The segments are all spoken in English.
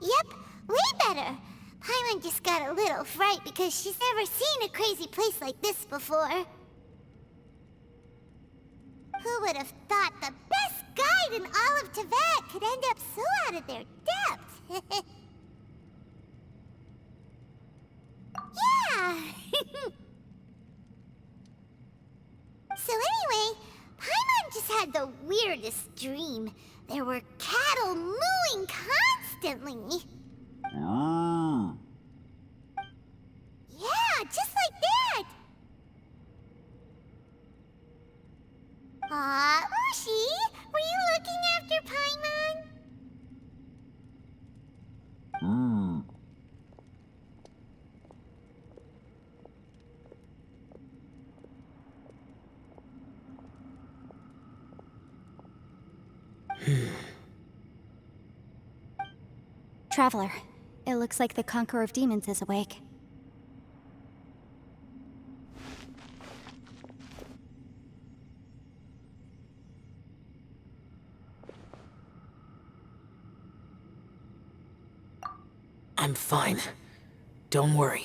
Yep, way better. Paimon just got a little fright because she's never seen a crazy place like this before. Who would have thought the best guide in all of Tibet could end up so out of their depth? Yeah! So anyway, Paimon just had the weirdest dream. There were cattle mooing constantly. Oh. Yeah, just like that! Aw, Ushi, were you looking after Paimon? Hmm. Traveler, it looks like the Conqueror of Demons is awake. I'm fine. Don't worry.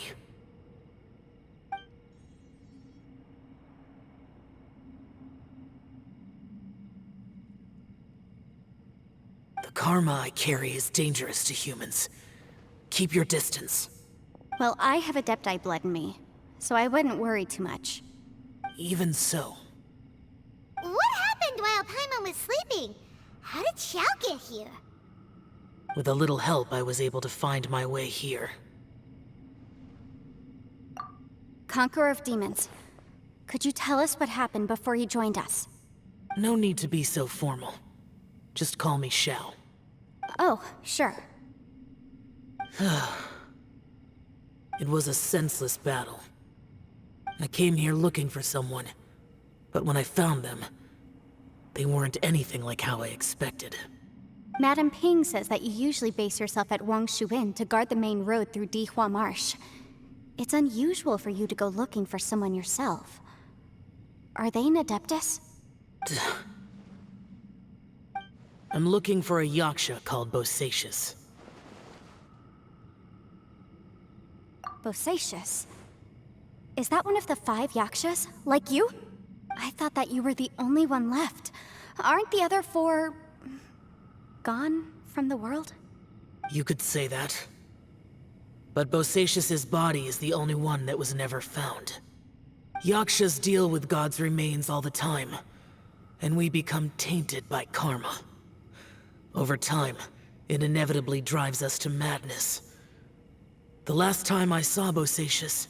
The karma I carry is dangerous to humans. Keep your distance. Well, I have Adepti blood in me, so I wouldn't worry too much. Even so, What happened while Paimon was sleeping? How did Xiao get here? with a little help, I was able to find my way here. Conqueror of Demons, could you tell us what happened before you joined us? No need to be so formal. Just call me Xiao. Oh, sure. It was a senseless battle. I came here looking for someone, but when I found them, they weren't anything like how I expected. Madame Ping says that you usually base yourself at Wangshuin to guard the main road through Dihua Marsh. It's unusual for you to go looking for someone yourself. Are they an Adeptus? I'm looking for a yaksha called Bosacius. Bosacius? Is that one of the 5 yakshas? Like you? I thought that you were the only one left. Aren't the other 4... gone from the world? You could say that. But Bosacius's body is the only one that was never found. Yakshas deal with God's remains all the time, and we become tainted by karma. Over time, it inevitably drives us to madness. The last time I saw Bosacius,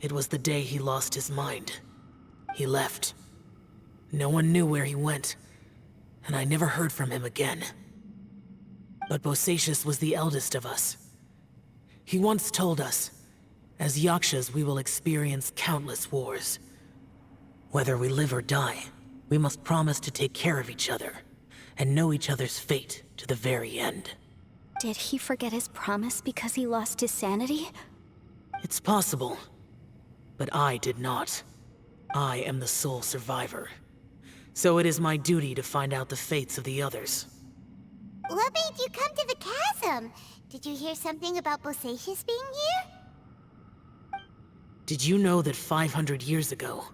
it was the day he lost his mind. He left. No one knew where he went, and I never heard from him again. But Bosacius was the eldest of us. He once told us, as yakshas we will experience countless wars. Whether we live or die, we must promise to take care of each other, and know each other's fate to the very end. Did he forget his promise because he lost his sanity? It's possible, but I did not. I am the sole survivor. So it is my duty to find out the fates of the others. What made you come to the chasm? Did you hear something about Bosacius being here? Did you know that 500 years ago,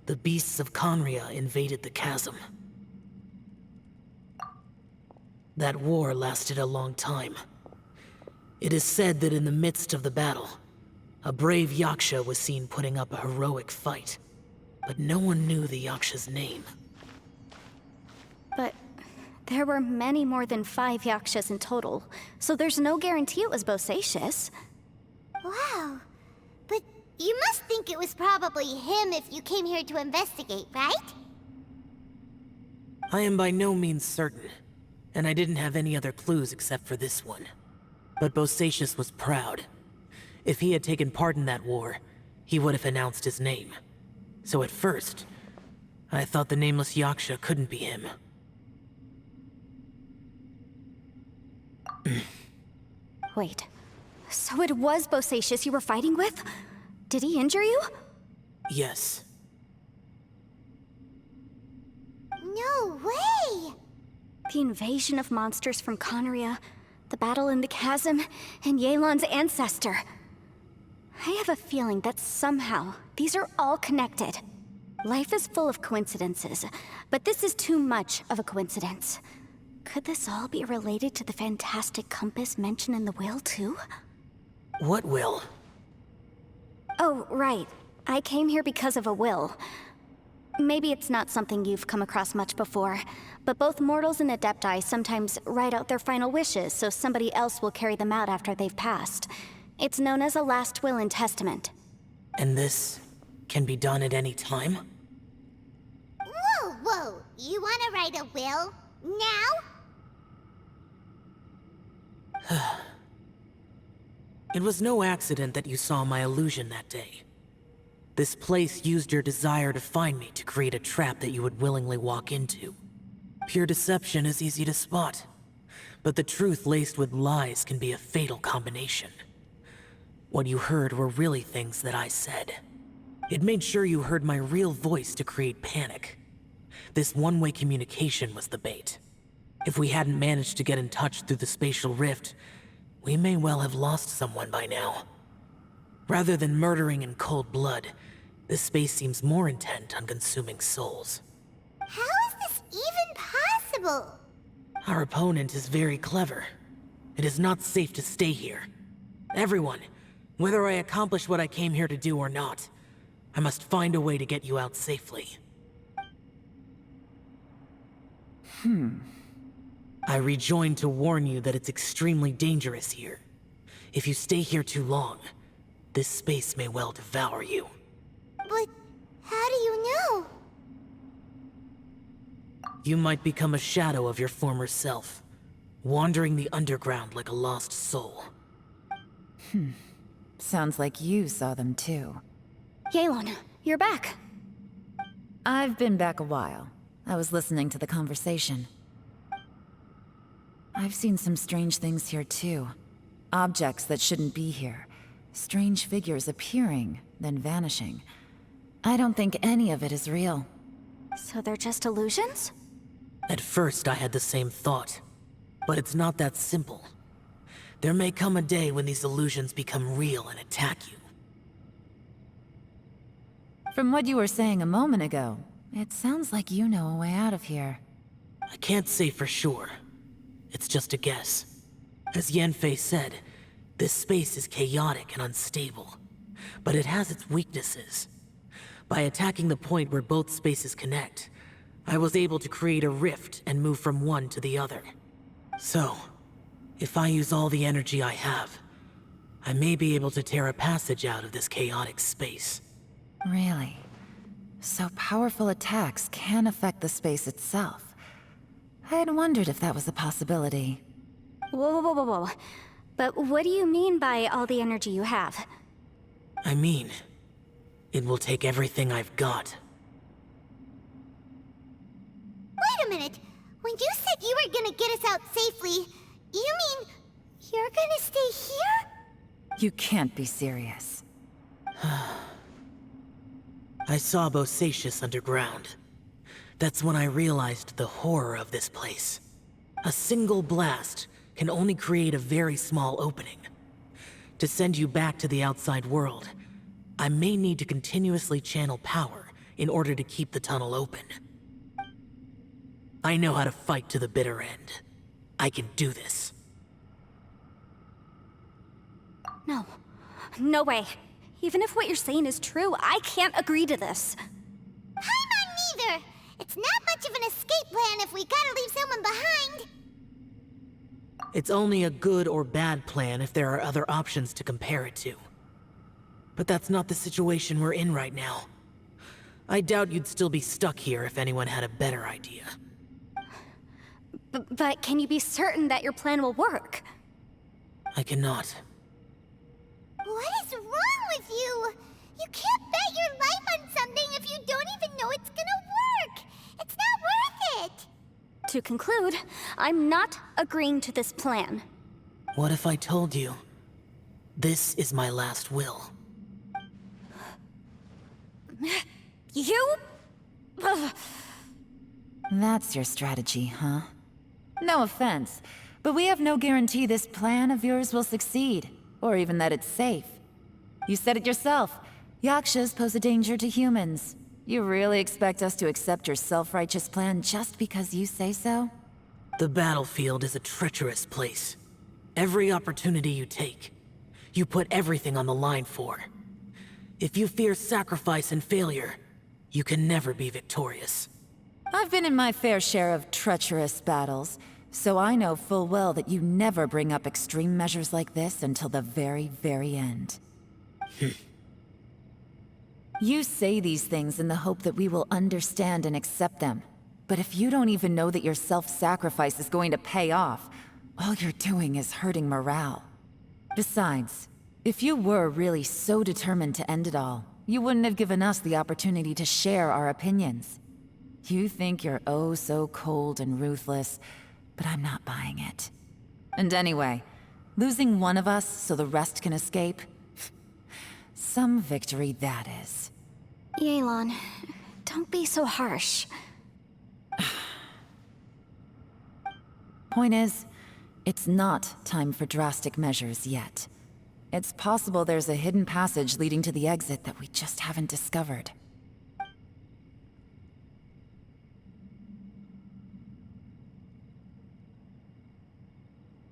the beasts of Conria invaded the chasm? That war lasted a long time. It is said that in the midst of the battle, a brave yaksha was seen putting up a heroic fight. But no one knew the yaksha's name. But there were many more than 5 yakshas in total, so there's no guarantee it was Bosacius. Wow. But you must think it was probably him if you came here to investigate, right? I am by no means certain, and I didn't have any other clues except for this one. But Bosacius was proud. If he had taken part in that war, he would have announced his name. So at first, I thought the nameless yaksha couldn't be him. Wait, so it was Bosacius you were fighting with? Did he injure you? Yes. No way! The invasion of monsters from Conria, the battle in the chasm, and Yelan's ancestor. I have a feeling that somehow these are all connected. Life is full of coincidences, but this is too much of a coincidence. Could this all be related to the fantastic compass mentioned in the will, too? What will? Oh, right. I came here because of a will. Maybe it's not something you've come across much before, but both mortals and adepti sometimes write out their final wishes so somebody else will carry them out after they've passed. It's known as a last will and testament. And this can be done at any time? Whoa, whoa! You wanna write a will? Now? It was no accident that you saw my illusion that day. This place used your desire to find me to create a trap that you would willingly walk into. Pure deception is easy to spot, but the truth laced with lies can be a fatal combination. What you heard were really things that I said. It made sure you heard my real voice to create panic. This one-way communication was the bait. If we hadn't managed to get in touch through the spatial rift, we may well have lost someone by now. Rather than murdering in cold blood, this space seems more intent on consuming souls. How is this even possible? Our opponent is very clever. It is not safe to stay here. Everyone, whether I accomplish what I came here to do or not, I must find a way to get you out safely. I rejoined to warn you that it's extremely dangerous here. If you stay here too long, this space may well devour you. But how do you know? You might become a shadow of your former self, wandering the underground like a lost soul. Sounds like you saw them too. Yelan, you're back. I've been back a while. I was listening to the conversation. I've seen some strange things here too. Objects that shouldn't be here. Strange figures appearing, then vanishing. I don't think any of it is real. So they're just illusions? At first, I had the same thought. But it's not that simple. There may come a day when these illusions become real and attack you. From what you were saying a moment ago, it sounds like you know a way out of here. I can't say for sure. It's just a guess. As Yanfei said, this space is chaotic and unstable. But it has its weaknesses. By attacking the point where both spaces connect, I was able to create a rift and move from one to the other. So, if I use all the energy I have, I may be able to tear a passage out of this chaotic space. Really? So powerful attacks can affect the space itself. I had wondered if that was a possibility. Whoa, whoa, whoa, whoa. But what do you mean by all the energy you have? I mean, it will take everything I've got. Wait a minute. When you said you were gonna get us out safely, you mean you're gonna stay here? You can't be serious. I saw Bosacius underground. That's when I realized the horror of this place. A single blast can only create a very small opening. To send you back to the outside world, I may need to continuously channel power in order to keep the tunnel open. I know how to fight to the bitter end. I can do this. No. No way. Even if what you're saying is true, I can't agree to this. I'm not neither. It's not much of an escape plan if we gotta leave someone behind. It's only a good or bad plan if there are other options to compare it to. But that's not the situation we're in right now. I doubt you'd still be stuck here if anyone had a better idea. But can you be certain that your plan will work? I cannot. What is wrong with you? You can't bet your life on something if you don't even know it's gonna work. It's not worth it. To conclude, I'm not agreeing to this plan. What if I told you, this is my last will? You? Ugh. That's your strategy, huh? No offense, But we have no guarantee this plan of yours will succeed, or even that it's safe. You said it yourself. Yakshas pose a danger to humans. You really expect us to accept your self-righteous plan just because you say so? The battlefield is a treacherous place. Every opportunity you take, you put everything on the line for. If you fear sacrifice and failure, you can never be victorious. I've been in my fair share of treacherous battles, so I know full well that you never bring up extreme measures like this until the very, very end. You say these things in the hope that we will understand and accept them. But if you don't even know that your self-sacrifice is going to pay off, all you're doing is hurting morale. Besides, if you were really so determined to end it all, you wouldn't have given us the opportunity to share our opinions. You think you're oh so cold and ruthless, but I'm not buying it. And anyway, losing one of us so the rest can escape? Some victory that is. Yelan, don't be so harsh. Point is, it's not time for drastic measures yet. It's possible there's a hidden passage leading to the exit that we just haven't discovered.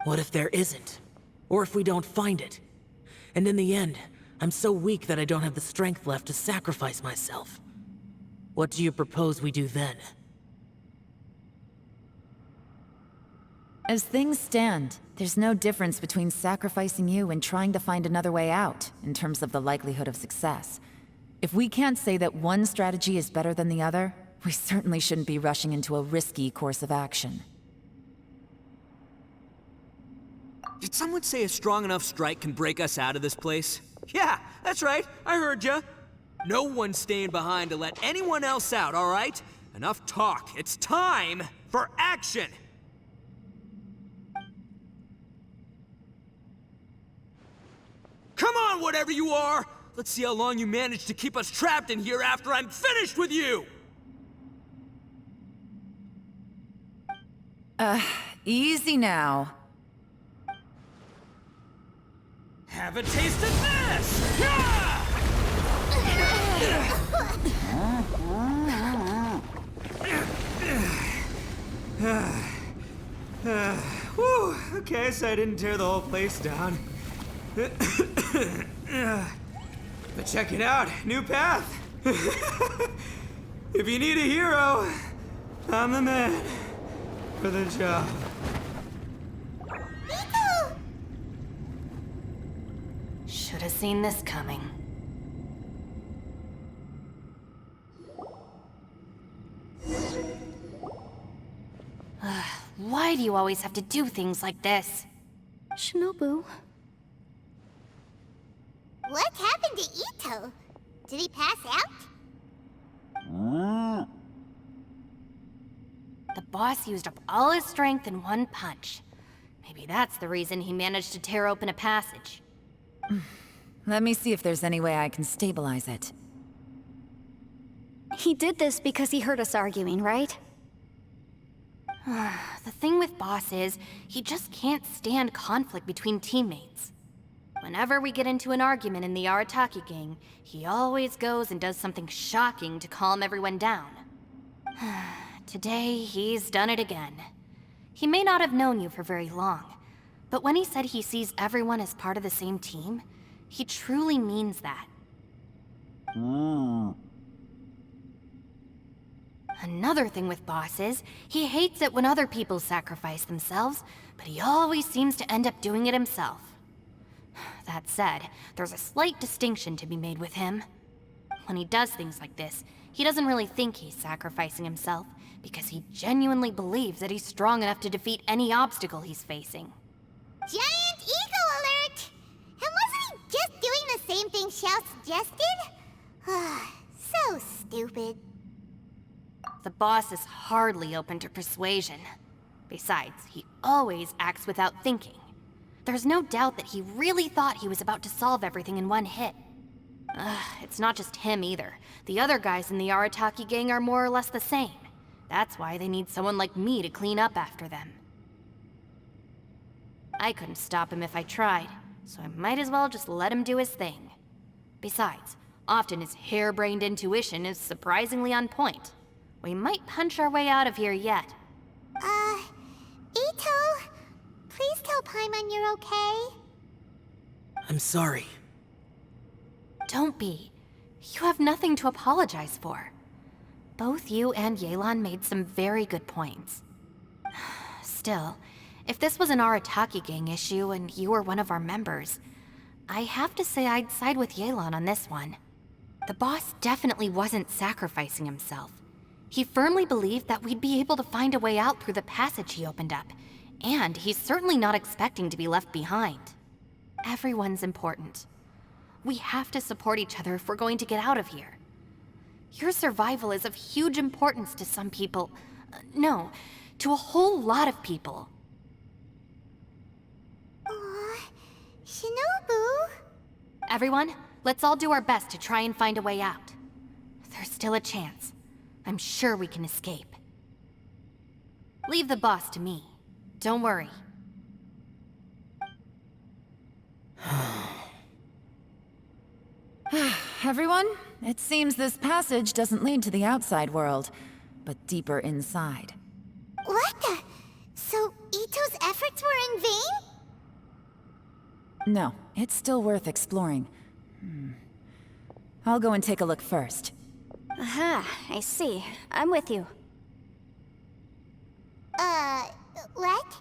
What if there isn't? Or if we don't find it? And in the end, I'm so weak that I don't have the strength left to sacrifice myself. What do you propose we do then? As things stand, there's no difference between sacrificing you and trying to find another way out, in terms of the likelihood of success. If we can't say that one strategy is better than the other, we certainly shouldn't be rushing into a risky course of action. Did someone say a strong enough strike can break us out of this place? Yeah, that's right, I heard ya. No one's staying behind to let anyone else out, all right? Enough talk, it's time for action! Come on, whatever you are! Let's see how long you manage to keep us trapped in here after I'm finished with you! Easy now. Have a taste of this! Yeah! Whew, okay, so I didn't tear the whole place down. But check it out, new path. If you need a hero, I'm the man for the job. Should have seen this coming. Why do you always have to do things like this? Shinobu. What happened to Ito? Did he pass out? The boss used up all his strength in one punch. Maybe that's the reason he managed to tear open a passage. Let me see if there's any way I can stabilize it. He did this because he heard us arguing, right? The thing with Boss is, he just can't stand conflict between teammates. Whenever we get into an argument in the Arataki gang, he always goes and does something shocking to calm everyone down. Today, he's done it again. He may not have known you for very long, but when he said he sees everyone as part of the same team, he truly means that. Another thing with Boss is, he hates it when other people sacrifice themselves, but he always seems to end up doing it himself. That said, there's a slight distinction to be made with him. When he does things like this, he doesn't really think he's sacrificing himself, because he genuinely believes that he's strong enough to defeat any obstacle he's facing. Giant ego alert! And wasn't he just doing the same thing Xiao suggested? So stupid. The boss is hardly open to persuasion. Besides, he always acts without thinking. There's no doubt that he really thought he was about to solve everything in one hit. It's not just him either. The other guys in the Arataki gang are more or less the same. That's why they need someone like me to clean up after them. I couldn't stop him if I tried, so I might as well just let him do his thing. Besides, often his harebrained intuition is surprisingly on point. We might punch our way out of here yet. Ito, please tell Paimon you're okay. I'm sorry. Don't be. You have nothing to apologize for. Both you and Yelan made some very good points. Still, if this was an Arataki gang issue and you were one of our members, I have to say I'd side with Yelan on this one. The boss definitely wasn't sacrificing himself. He firmly believed that we'd be able to find a way out through the passage he opened up, and he's certainly not expecting to be left behind. Everyone's important. We have to support each other if we're going to get out of here. Your survival is of huge importance to some people. No, to a whole lot of people. Aw, Shinobu. Everyone, let's all do our best to try and find a way out. There's still a chance. I'm sure we can escape. Leave the boss to me. Don't worry. Everyone, it seems this passage doesn't lead to the outside world, but deeper inside. What the? So Ito's efforts were in vain? No, it's still worth exploring. I'll go and take a look first. Aha, I see. I'm with you. What?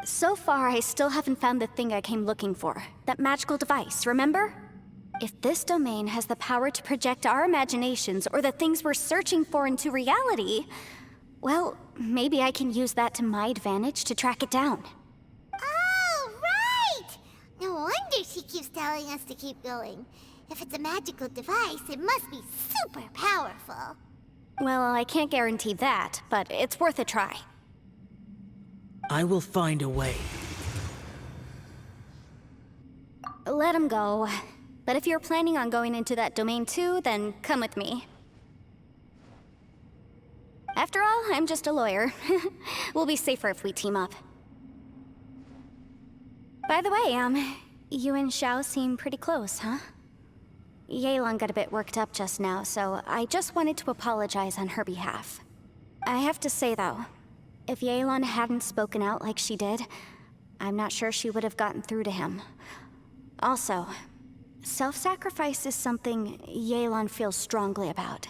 So far, I still haven't found the thing I came looking for. That magical device, remember? If this domain has the power to project our imaginations or the things we're searching for into reality, well, maybe I can use that to my advantage to track it down. Oh, right! No wonder she keeps telling us to keep going. If it's a magical device, it must be super powerful. Well, I can't guarantee that, but it's worth a try. I will find a way. Let him go. But if you're planning on going into that domain too, then come with me. After all, I'm just a lawyer. We'll be safer if we team up. By the way, you and Xiao seem pretty close, huh? Yelan got a bit worked up just now, so I just wanted to apologize on her behalf. I have to say though, if Yelan hadn't spoken out like she did, I'm not sure she would have gotten through to him. Also, self-sacrifice is something Yelan feels strongly about.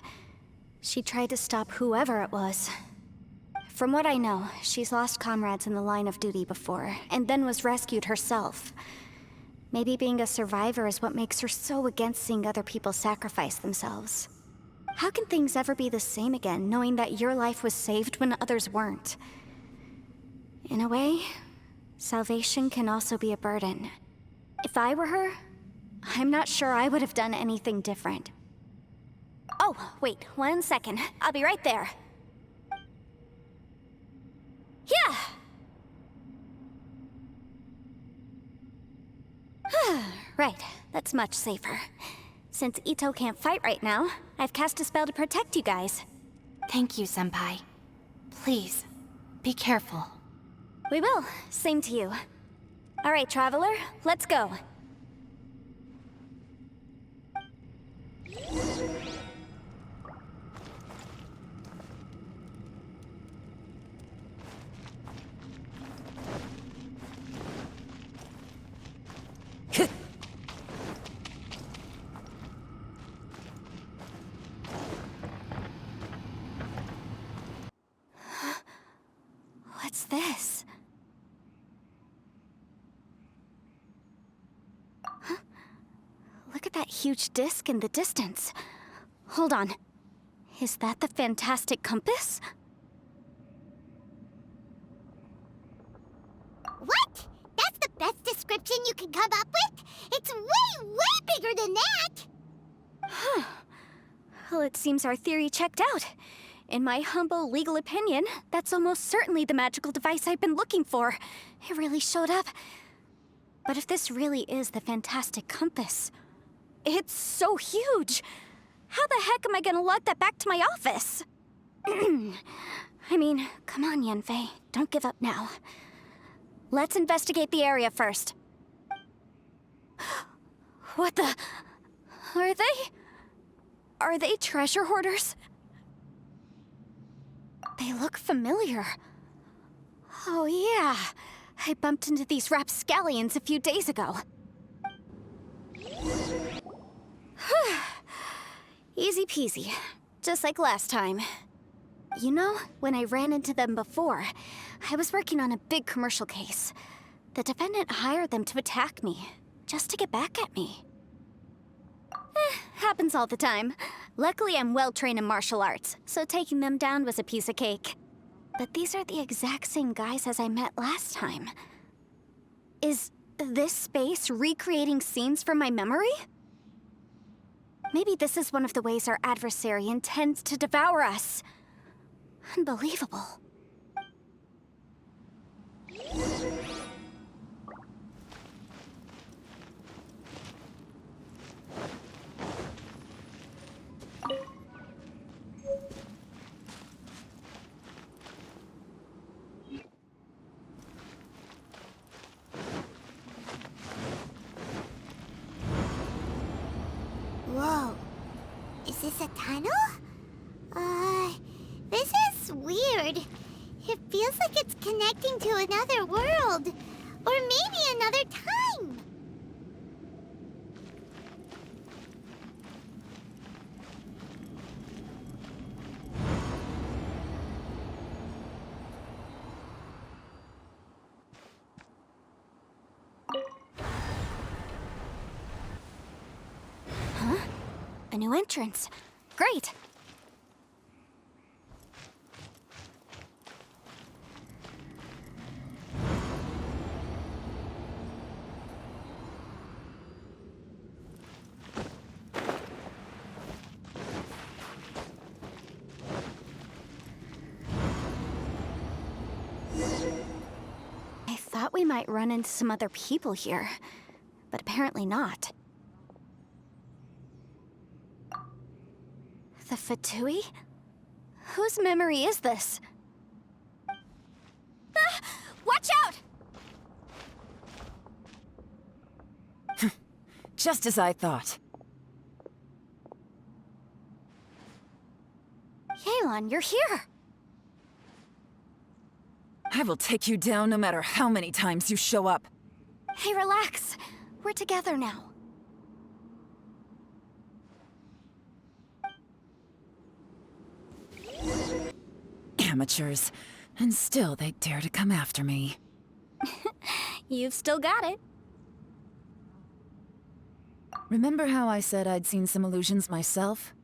She tried to stop whoever it was. From what I know, she's lost comrades in the line of duty before, and then was rescued herself. Maybe being a survivor is what makes her so against seeing other people sacrifice themselves. How can things ever be the same again, knowing that your life was saved when others weren't? In a way, salvation can also be a burden. If I were her, I'm not sure I would have done anything different. Oh, wait, 1 second. I'll be right there. Yeah! Right, that's much safer. Since Ito can't fight right now, I've cast a spell to protect you guys. Thank you, Senpai. Please, be careful. We will. Same to you. All right, Traveler, let's go. What's this? Huh? Look at that huge disc in the distance. Hold on. Is that the fantastic compass? What? That's the best description you can come up with? It's way, way bigger than that! Huh. Well, it seems our theory checked out. In my humble legal opinion, that's almost certainly the magical device I've been looking for. It really showed up. But if this really is the fantastic compass, it's so huge! How the heck am I gonna lug that back to my office? I mean, come on, Yanfei. Don't give up now. Let's investigate the area first. What the... Are they... Are they treasure hoarders? They look familiar. Oh yeah, I bumped into these rapscallions a few days ago. Easy peasy, just like last time. You know, when I ran into them before, I was working on a big commercial case. The defendant hired them to attack me, just to get back at me. Happens all the time. Luckily, I'm well-trained in martial arts, so taking them down was a piece of cake. But these are the exact same guys as I met last time. Is this space recreating scenes from my memory? Maybe this is one of the ways our adversary intends to devour us. Unbelievable. Whoa. Is this a tunnel? This is weird. It feels like it's connecting to another world. Or maybe another time. A new entrance. Great. I thought we might run into some other people here, but apparently not. The Fatui? Whose memory is this? Ah! Watch out! Just as I thought. Yelan, you're here! I will take you down no matter how many times you show up. Hey, relax. We're together now. Amateurs. And still they dare to come after me. You've still got it. Remember how I said I'd seen some illusions myself?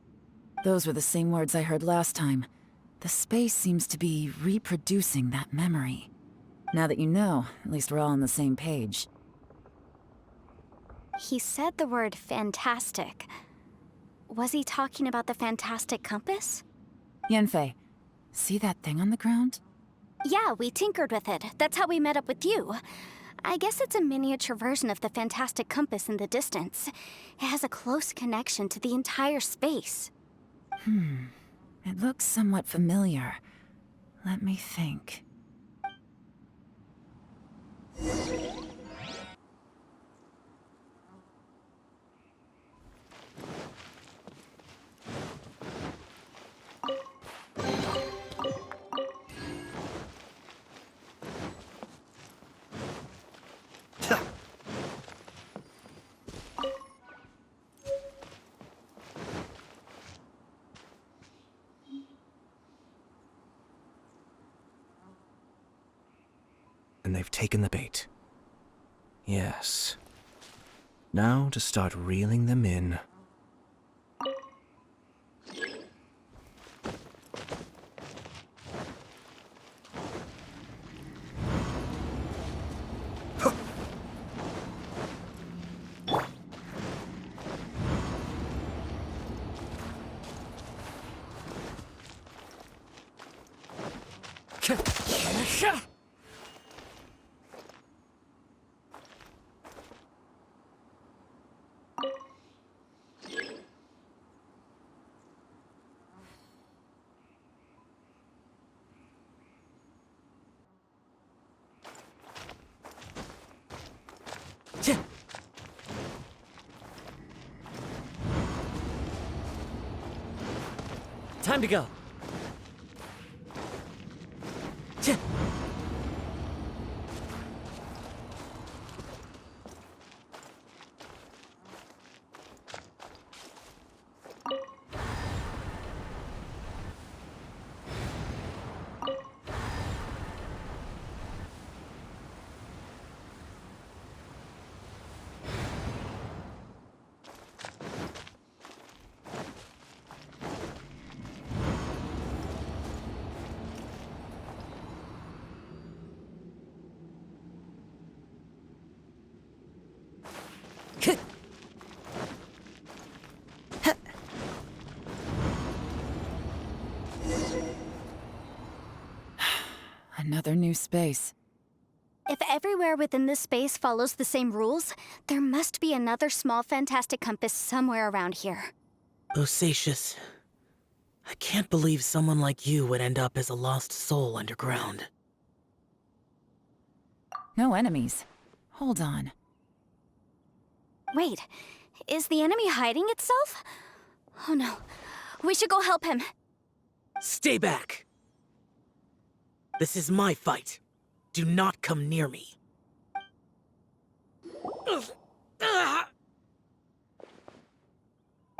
Those were the same words I heard last time. The space seems to be reproducing that memory. Now that you know, at least we're all on the same page. He said the word fantastic. Was he talking about the fantastic compass? Yanfei, see that thing on the ground? Yeah, we tinkered with it. That's how we met up with you. I guess it's a miniature version of the fantastic compass in the distance. It has a close connection to the entire space. It looks somewhat familiar. Let me think. And they've taken the bait. Yes. Now to start reeling them in. Time to go. Another new space. If everywhere within this space follows the same rules, there must be another small fantastic compass somewhere around here. Bosacious, I can't believe someone like you would end up as a lost soul underground. No enemies. Hold on. Wait, is the enemy hiding itself? Oh no, we should go help him. Stay back! This is my fight. Do not come near me.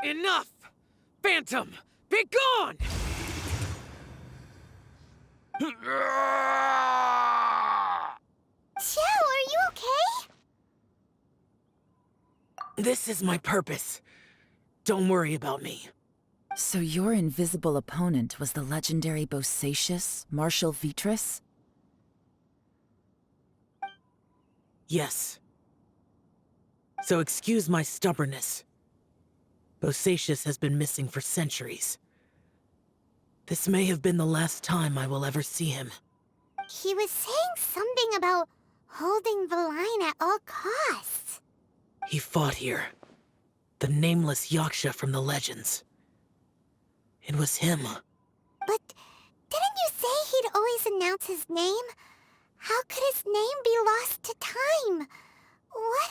Enough! Phantom, be gone! Joe, are you okay? This is my purpose. Don't worry about me. So your invisible opponent was the legendary Bosacious, Marshal Vitris? Yes. So excuse my stubbornness. Bosacious has been missing for centuries. This may have been the last time I will ever see him. He was saying something about holding the line at all costs. He fought here. The nameless Yaksha from the legends. It was him. But didn't you say he'd always announce his name? How could his name be lost to time? What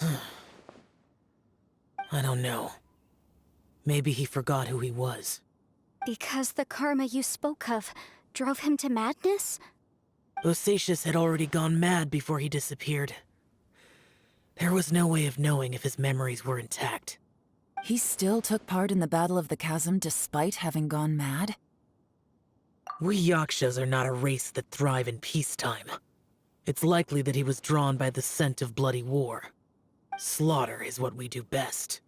happened? I don't know. Maybe he forgot who he was. Because the karma you spoke of drove him to madness? Bosacious had already gone mad before he disappeared. There was no way of knowing if his memories were intact. He still took part in the Battle of the Chasm despite having gone mad? We Yakshas are not a race that thrive in peacetime. It's likely that he was drawn by the scent of bloody war. Slaughter is what we do best.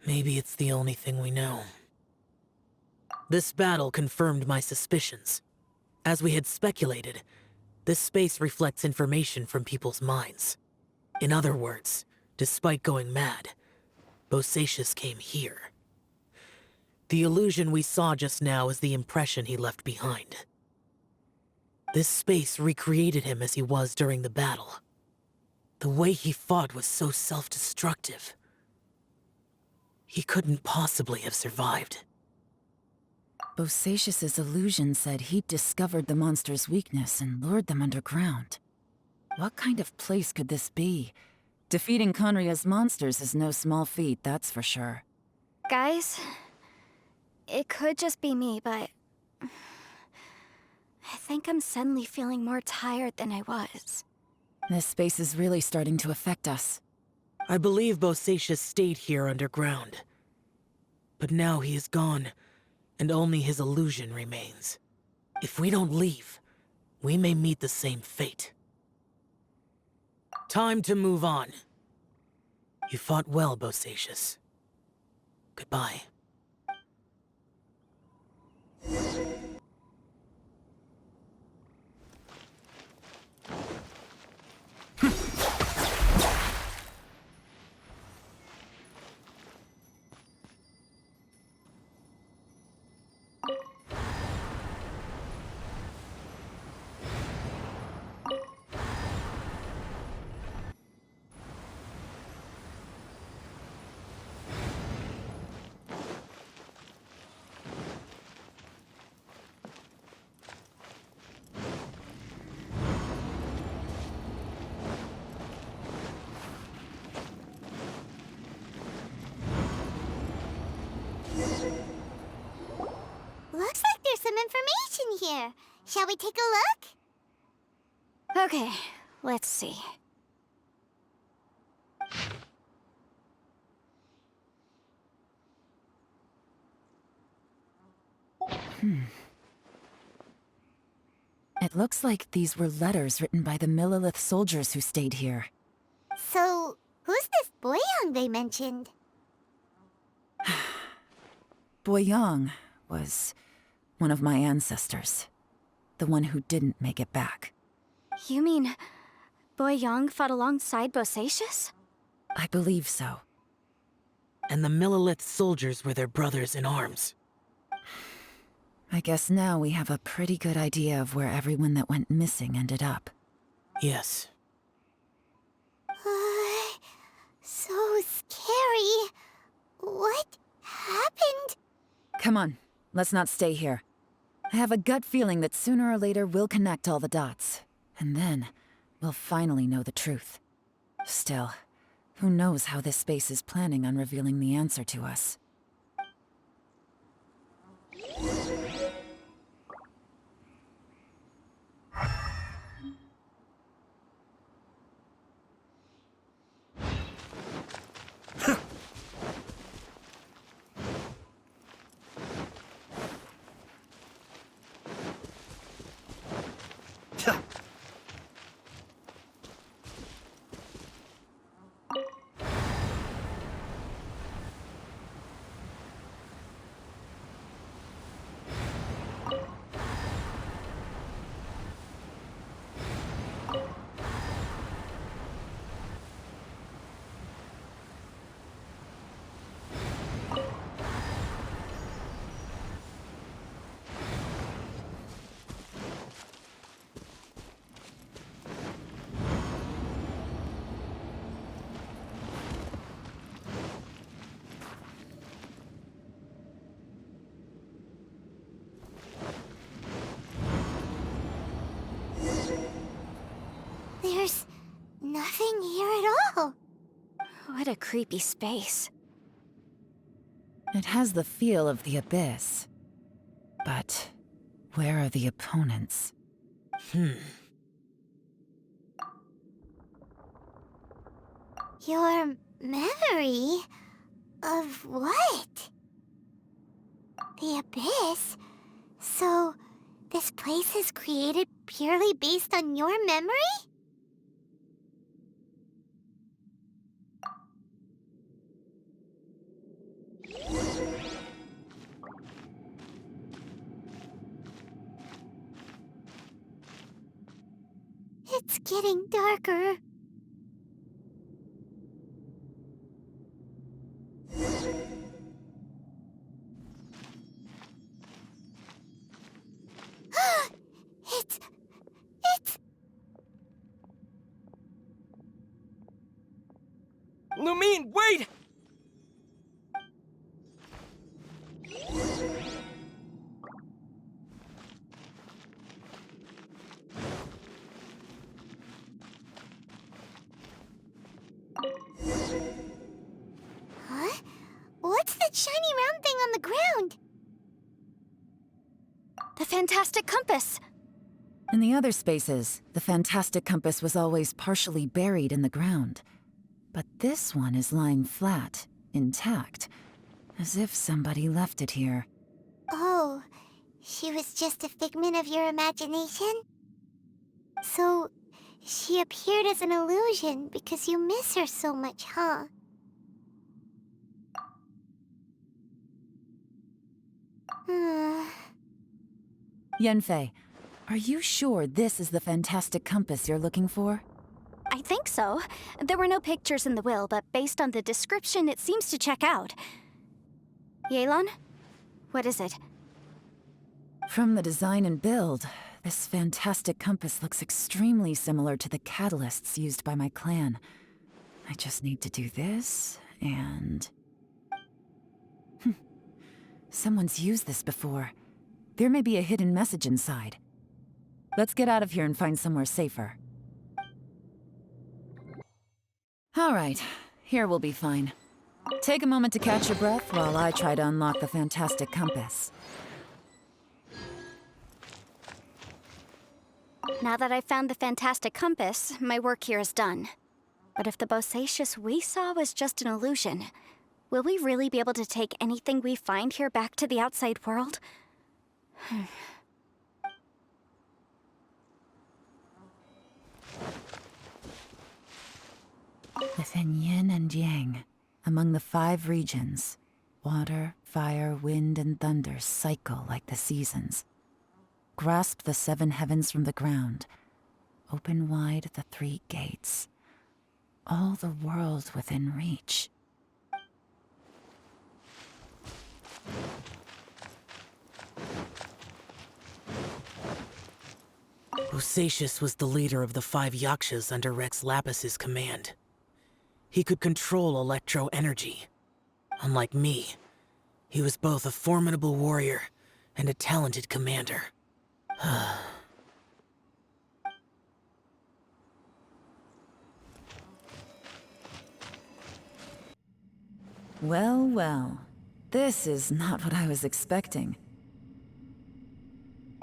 Maybe it's the only thing we know. This battle confirmed my suspicions. As we had speculated, this space reflects information from people's minds. In other words, despite going mad, Bosacious came here. The illusion we saw just now is the impression he left behind. This space recreated him as he was during the battle. The way he fought was so self-destructive. He couldn't possibly have survived. Bosacious's illusion said he'd discovered the monster's weakness and lured them underground. What kind of place could this be? Defeating Conria's monsters is no small feat, that's for sure. Guys, it could just be me, but I think I'm suddenly feeling more tired than I was. This space is really starting to affect us. I believe Bosacious stayed here underground. But now he is gone, and only his illusion remains. If we don't leave, we may meet the same fate. Time to move on. You fought well, Bosacious. Goodbye. here. Shall we take a look? Okay, let's see. It looks like these were letters written by the Millilith soldiers who stayed here. So, who's this Boyang they mentioned? Boyang was one of my ancestors. The one who didn't make it back. You mean Boyang fought alongside Bosacius? I believe so. And the Millilith soldiers were their brothers in arms. I guess now we have a pretty good idea of where everyone that went missing ended up. Yes. So scary. What happened? Come on, let's not stay here. I have a gut feeling that sooner or later we'll connect all the dots. And then, we'll finally know the truth. Still, who knows how this space is planning on revealing the answer to us. There's nothing here at all. What a creepy space. It has the feel of the Abyss. But where are the opponents? Your memory? Of what? The Abyss? So, this place is created purely based on your memory? It's getting darker. It's... Lumine, wait! Huh? What's that shiny round thing on the ground? The fantastic compass! In the other spaces, the fantastic compass was always partially buried in the ground. But this one is lying flat, intact, as if somebody left it here. Oh, she was just a figment of your imagination? So, she appeared as an illusion because you miss her so much, huh? Yanfei, are you sure this is the fantastic compass you're looking for? I think so. There were no pictures in the will, but based on the description, it seems to check out. Yelan? What is it? From the design and build, this fantastic compass looks extremely similar to the catalysts used by my clan. I just need to do this, and... Someone's used this before. There may be a hidden message inside. Let's get out of here and find somewhere safer. All right, here we'll be fine. Take a moment to catch your breath while I try to unlock the fantastic compass. Now that I've found the fantastic compass, my work here is done. But if the Bosacius we saw was just an illusion, will we really be able to take anything we find here back to the outside world? Within yin and yang, among the 5 regions, water, fire, wind, and thunder cycle like the seasons. Grasp the 7 heavens from the ground. Open wide the 3 gates. All the world within reach. Bosacius was the leader of the 5 Yakshas under Rex Lapis's command. He could control electro energy. Unlike me, he was both a formidable warrior and a talented commander. Well, well. This is not what I was expecting.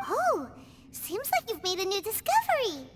Oh, seems like you've made a new discovery.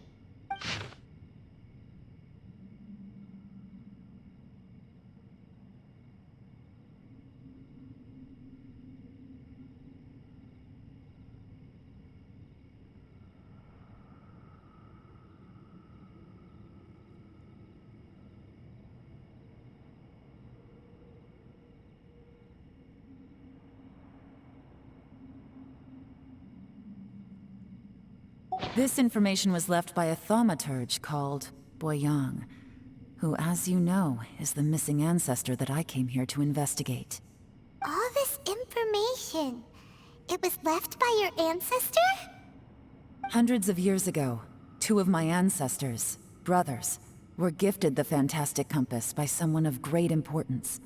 This information was left by a thaumaturge called Boyang, who, as you know, is the missing ancestor that I came here to investigate. All this information, it was left by your ancestor? Hundreds of years ago, 2 of my ancestors, brothers, were gifted the fantastic compass by someone of great importance.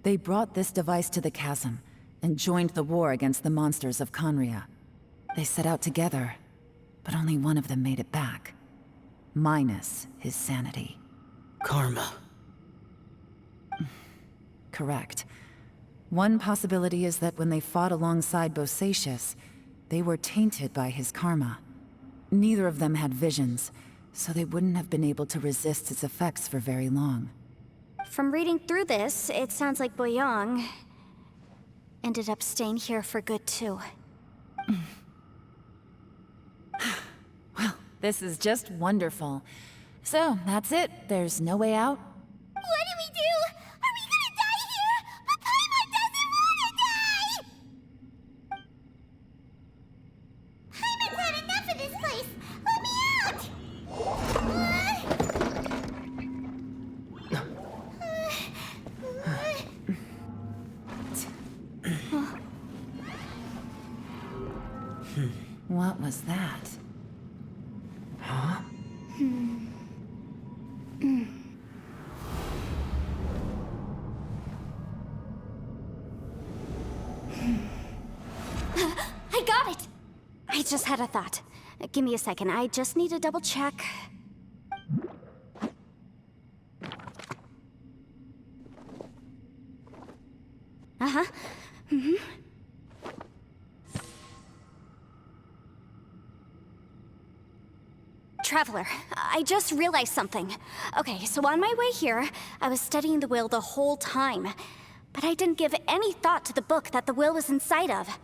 They brought this device to the chasm and joined the war against the monsters of Conria. They set out together, but only one of them made it back. Minus his sanity. Karma. Correct. One possibility is that when they fought alongside Bosacius, they were tainted by his karma. Neither of them had visions, so they wouldn't have been able to resist its effects for very long. From reading through this, it sounds like Boyang ended up staying here for good too. Well, this is just wonderful. So, that's it. There's no way out? What do we do? Are we gonna die here? But Paimon doesn't wanna die! Paimon's had enough of this place! Let me out! What was that? Huh? I got it! I just had a thought. Give me a second, I just need to double check. Uh-huh. Traveler, I just realized something. Okay, so on my way here, I was studying the will the whole time. But I didn't give any thought to the book that the will was inside of.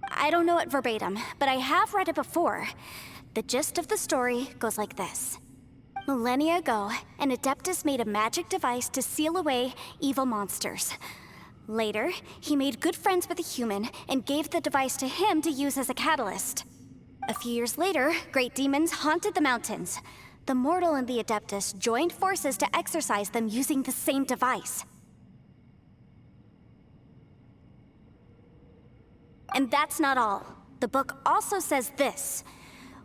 I don't know it verbatim, but I have read it before. The gist of the story goes like this. Millennia ago, an Adeptus made a magic device to seal away evil monsters. Later, he made good friends with a human and gave the device to him to use as a catalyst. A few years later, great demons haunted the mountains. The mortal and the Adeptus joined forces to exorcise them using the same device. And that's not all. The book also says this.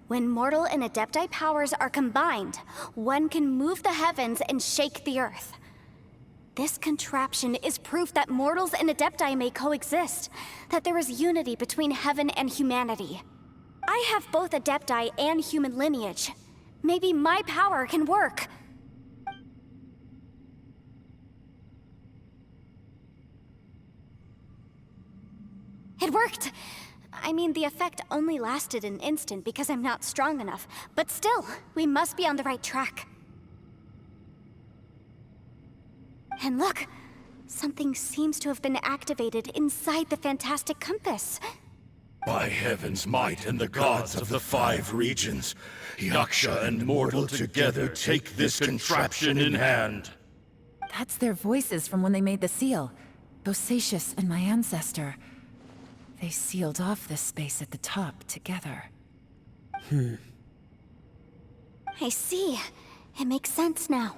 When mortal and Adepti powers are combined, one can move the heavens and shake the earth. This contraption is proof that mortals and Adepti may coexist, that there is unity between heaven and humanity. I have both Adepti and human lineage. Maybe my power can work. It worked! I mean, the effect only lasted an instant because I'm not strong enough. But still, we must be on the right track. And look! Something seems to have been activated inside the fantastic compass. By heaven's might and the gods of the 5 regions, Yaksha and mortal together take this contraption in hand. That's their voices from when they made the seal. Bosacius and my ancestor. They sealed off this space at the top together. I see. It makes sense now.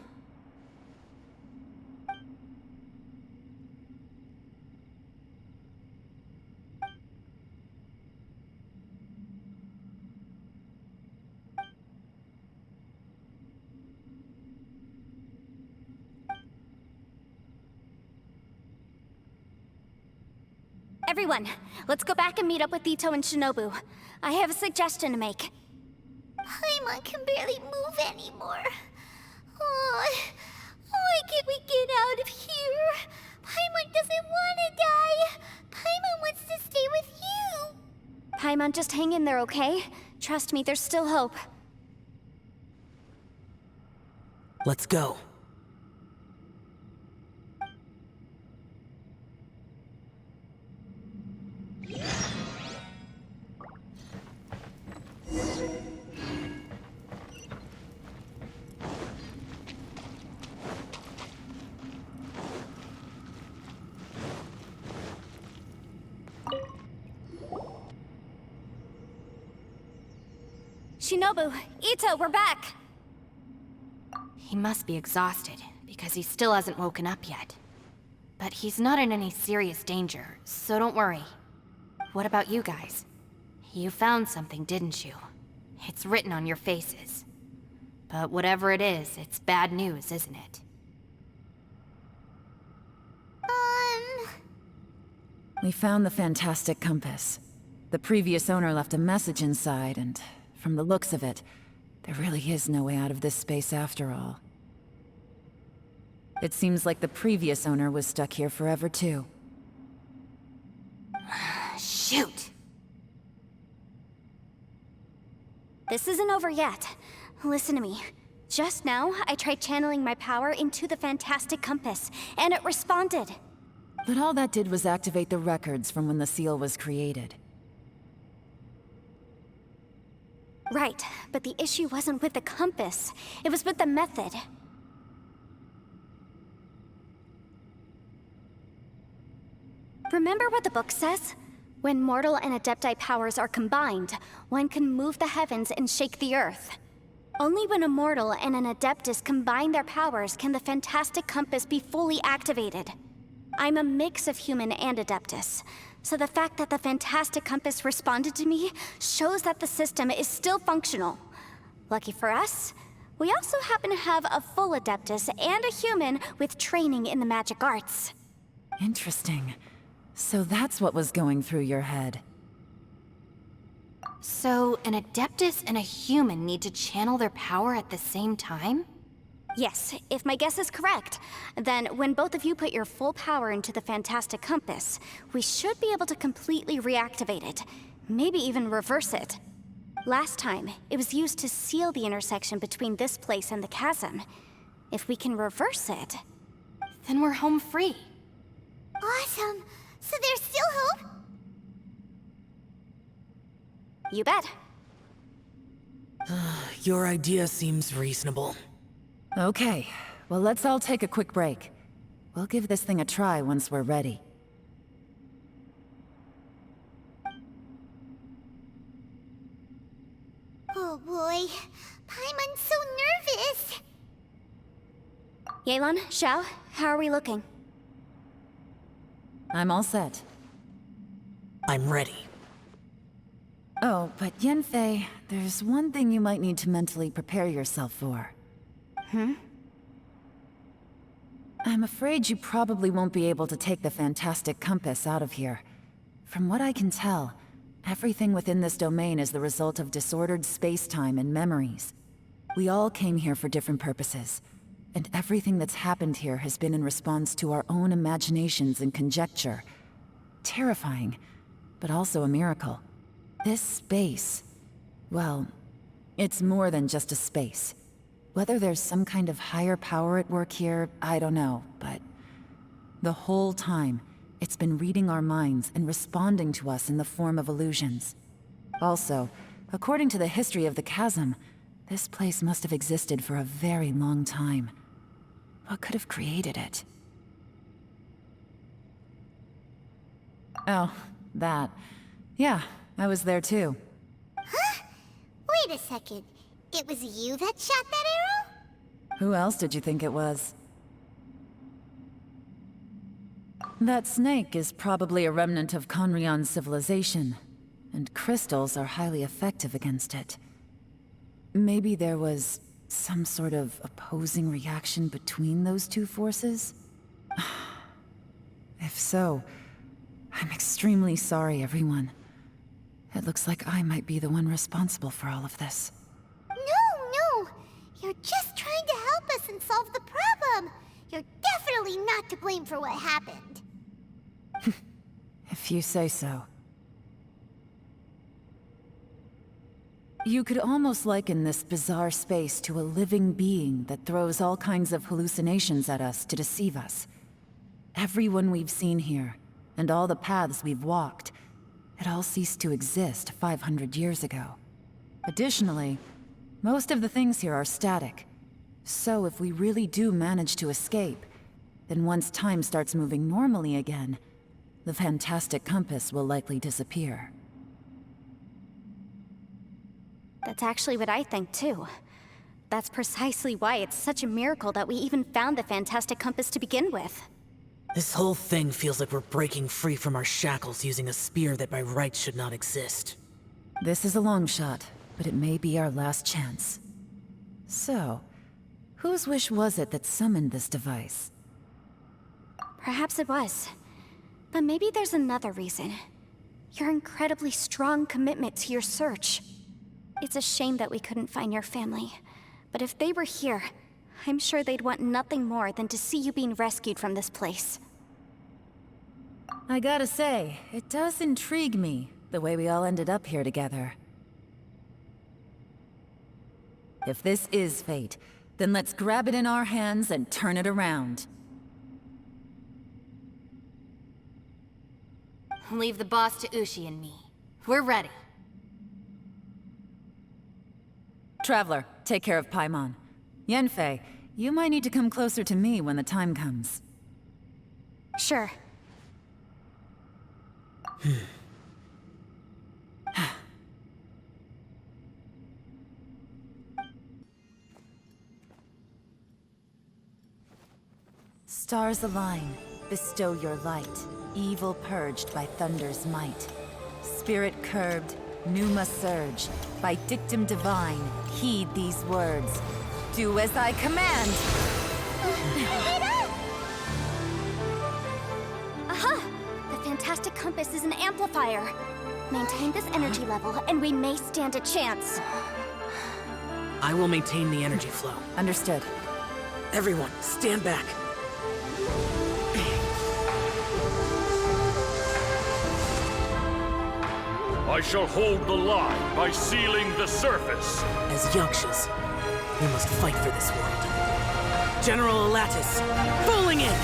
Everyone, let's go back and meet up with Ito and Shinobu. I have a suggestion to make. Paimon can barely move anymore. Oh, why can't we get out of here? Paimon doesn't want to die. Paimon wants to stay with you. Paimon, just hang in there, okay? Trust me, there's still hope. Let's go. Shinobu, Ito, we're back! He must be exhausted, because he still hasn't woken up yet. But he's not in any serious danger, so don't worry. What about you guys? You found something, didn't you? It's written on your faces. But whatever it is, it's bad news, isn't it? We found the fantastic compass. The previous owner left a message inside, and from the looks of it, there really is no way out of this space after all. It seems like the previous owner was stuck here forever too. Shoot! This isn't over yet. Listen to me. Just now, I tried channeling my power into the fantastic compass, and it responded. But all that did was activate the records from when the seal was created. Right, but the issue wasn't with the compass. It was with the method. Remember what the book says? When mortal and adepti powers are combined, one can move the heavens and shake the earth. Only when a mortal and an adeptus combine their powers can the fantastic compass be fully activated. I'm a mix of human and adeptus, so the fact that the fantastic compass responded to me shows that the system is still functional. Lucky for us, we also happen to have a full adeptus and a human with training in the magic arts. Interesting. So that's what was going through your head. So, an adeptus and a human need to channel their power at the same time? Yes, if my guess is correct, then when both of you put your full power into the fantastic compass, we should be able to completely reactivate it, maybe even reverse it. Last time, it was used to seal the intersection between this place and the chasm. If we can reverse it... Then we're home free. Awesome. So there's still hope? You bet. Your idea seems reasonable. Okay, well let's all take a quick break. We'll give this thing a try once we're ready. Oh boy. Paimon's so nervous. Yelan, Xiao, how are we looking? I'm all set. I'm ready. Oh, but Yanfei, there's one thing you might need to mentally prepare yourself for. I'm afraid you probably won't be able to take the fantastic compass out of here. From what I can tell, everything within this domain is the result of disordered space-time and memories. We all came here for different purposes, and everything that's happened here has been in response to our own imaginations and conjecture. Terrifying, but also a miracle. This space, well, it's more than just a space. Whether there's some kind of higher power at work here, I don't know, but the whole time, it's been reading our minds and responding to us in the form of illusions. Also, according to the history of the chasm, this place must have existed for a very long time. What could have created it? Oh, that. Yeah, I was there too. Huh? Wait a second. It was you that shot that arrow? Who else did you think it was? That snake is probably a remnant of Conrion's civilization, and crystals are highly effective against it. Maybe there was some sort of opposing reaction between those two forces? If so, I'm extremely sorry, everyone. It looks like I might be the one responsible for all of this. No! You're just trying to help us and solve the problem! You're definitely not to blame for what happened. If you say so. You could almost liken this bizarre space to a living being that throws all kinds of hallucinations at us to deceive us. Everyone we've seen here, and all the paths we've walked, it all ceased to exist 500 years ago. Additionally, most of the things here are static. So if we really do manage to escape, then once time starts moving normally again, the fantastic compass will likely disappear. That's actually what I think too. That's precisely why it's such a miracle that we even found the fantastic compass to begin with. This whole thing feels like we're breaking free from our shackles using a spear that by rights should not exist. This is a long shot, but it may be our last chance. So, whose wish was it that summoned this device? Perhaps it was. But maybe there's another reason. Your incredibly strong commitment to your search. It's a shame that we couldn't find your family. But if they were here, I'm sure they'd want nothing more than to see you being rescued from this place. I gotta say, it does intrigue me, the way we all ended up here together. If this is fate, then let's grab it in our hands and turn it around. Leave the boss to Ushi and me. We're ready. Traveler, take care of Paimon. Yanfei, you might need to come closer to me when the time comes. Sure. Stars align, bestow your light. Evil purged by thunder's might. Spirit curbed, pneuma surge. By dictum divine, heed these words. Do as I command! Aha! The fantastic compass is an amplifier. Maintain this energy level, and we may stand a chance. I will maintain the energy flow. Understood. Everyone, stand back. I shall hold the line by sealing the surface. As Yakshas, we must fight for this world. General Elatus, falling in!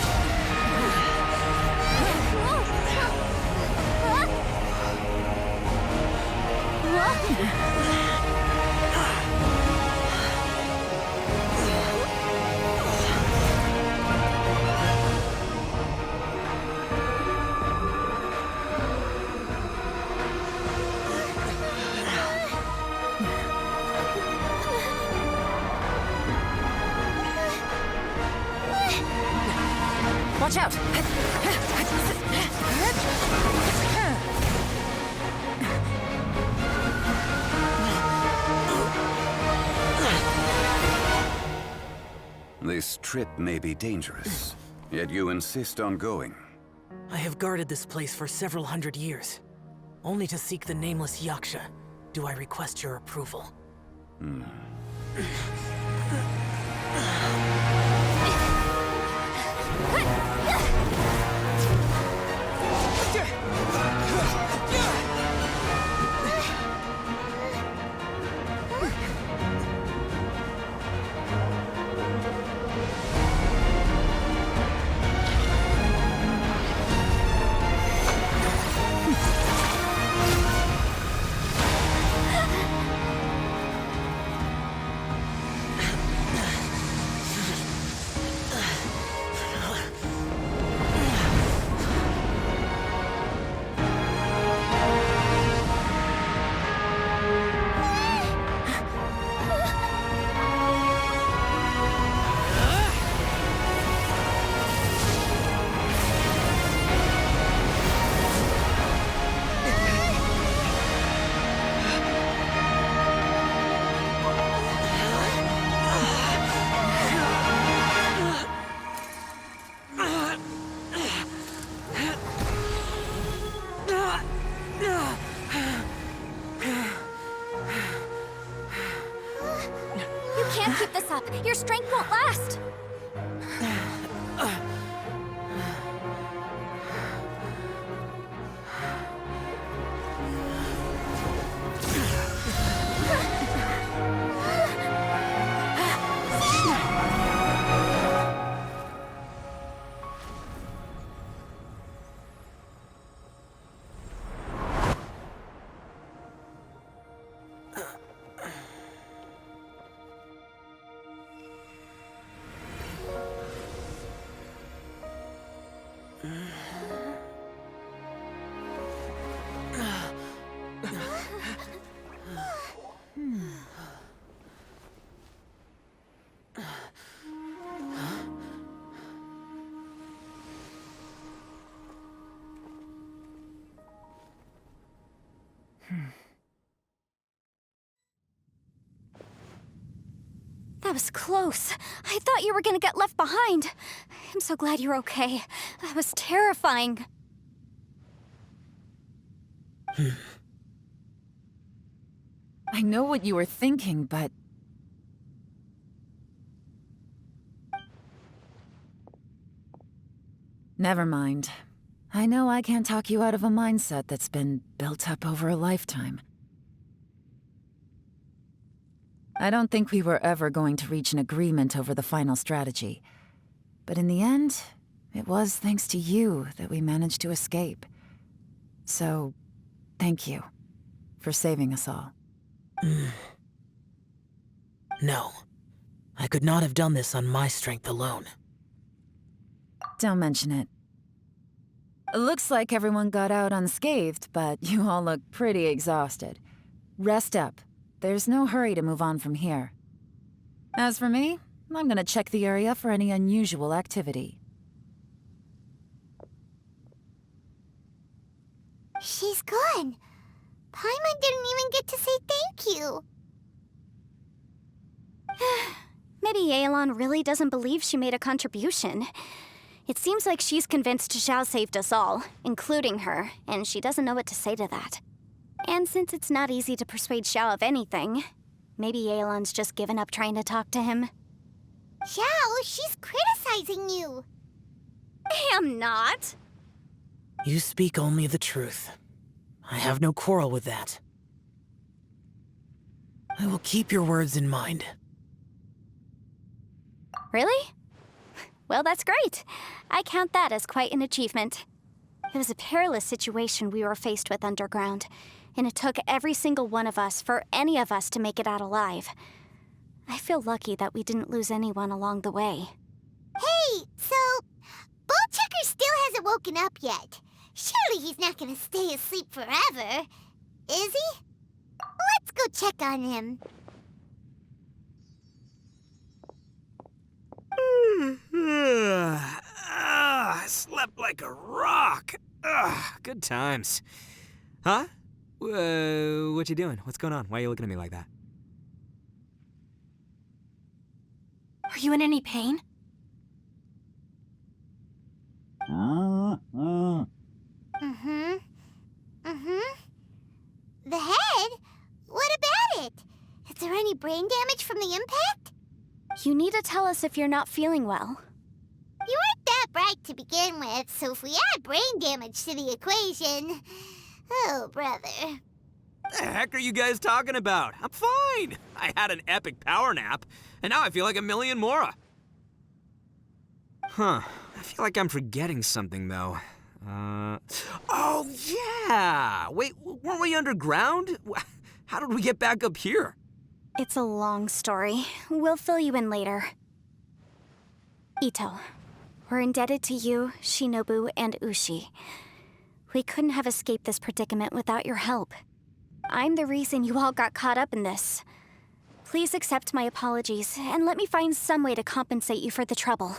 Watch out! This trip may be dangerous, yet you insist on going. I have guarded this place for several hundred years. Only to seek the nameless Yaksha do I request your approval. You can't keep this up. Your strength won't last. That was close. I thought you were gonna get left behind. I'm so glad you're okay. That was terrifying. I know what you were thinking, but... Never mind. I know I can't talk you out of a mindset that's been built up over a lifetime. I don't think we were ever going to reach an agreement over the final strategy. But in the end, it was thanks to you that we managed to escape. So, thank you for saving us all. No. I could not have done this on my strength alone. Don't mention it. Looks like everyone got out unscathed, but you all look pretty exhausted. Rest up. There's no hurry to move on from here. As for me, I'm gonna check the area for any unusual activity. She's gone. Paimon didn't even get to say thank you. Maybe Yelan really doesn't believe she made a contribution. It seems like she's convinced Xiao saved us all, including her, and she doesn't know what to say to that. And since it's not easy to persuade Xiao of anything, maybe Yelan's just given up trying to talk to him. Xiao, she's criticizing you. I am not. You speak only the truth. I have no quarrel with that. I will keep your words in mind. Really? Well, that's great. I count that as quite an achievement. It was a perilous situation we were faced with underground, and it took every single one of us for any of us to make it out alive. I feel lucky that we didn't lose anyone along the way. Hey, so Ballchecker still hasn't woken up yet. Surely he's not gonna stay asleep forever, is he? Let's go check on him. I slept like a rock. Good times. Huh? What you doing? What's going on? Why are you looking at me like that? Are you in any pain? The head? What about it? Is there any brain damage from the impact? You need to tell us if you're not feeling well. You weren't that bright to begin with, so if we add brain damage to the equation... Oh, brother. The heck are you guys talking about? I'm fine. I had an epic power nap, and now I feel like a million more. Huh. I feel like I'm forgetting something, though. Oh, yeah! Wait, weren't we underground? How did we get back up here? It's a long story. We'll fill you in later. Ito, we're indebted to you, Shinobu, and Ushi. We couldn't have escaped this predicament without your help. I'm the reason you all got caught up in this. Please accept my apologies, and let me find some way to compensate you for the trouble.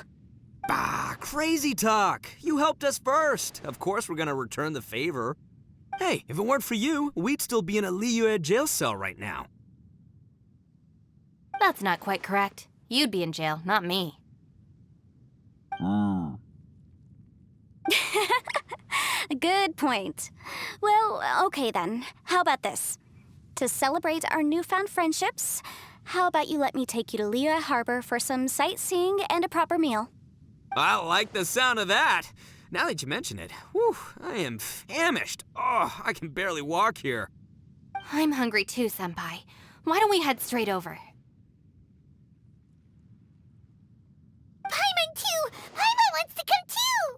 Bah, crazy talk. You helped us first. Of course we're gonna return the favor. Hey, if it weren't for you, we'd still be in a Liyue jail cell right now. That's not quite correct. You'd be in jail, not me. Good point. Well, okay then. How about this? To celebrate our newfound friendships, how about you let me take you to Liyue Harbor for some sightseeing and a proper meal? I like the sound of that. Now that you mention it, whew, I am famished. Oh, I can barely walk here. I'm hungry too, Senpai. Why don't we head straight over? Paimon too! Paimon wants to come too!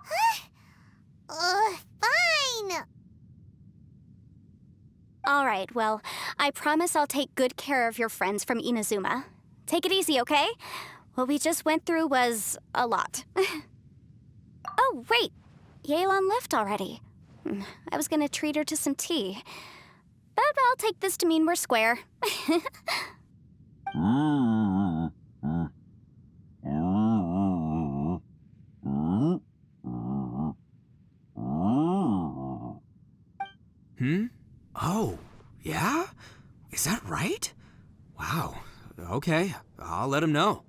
Huh? Fine! All right, well, I promise I'll take good care of your friends from Inazuma. Take it easy, okay? What we just went through was a lot. Oh, wait. Yelan left already. I was gonna treat her to some tea. But I'll take this to mean we're square. Oh, yeah? Is that right? Wow. Okay, I'll let him know.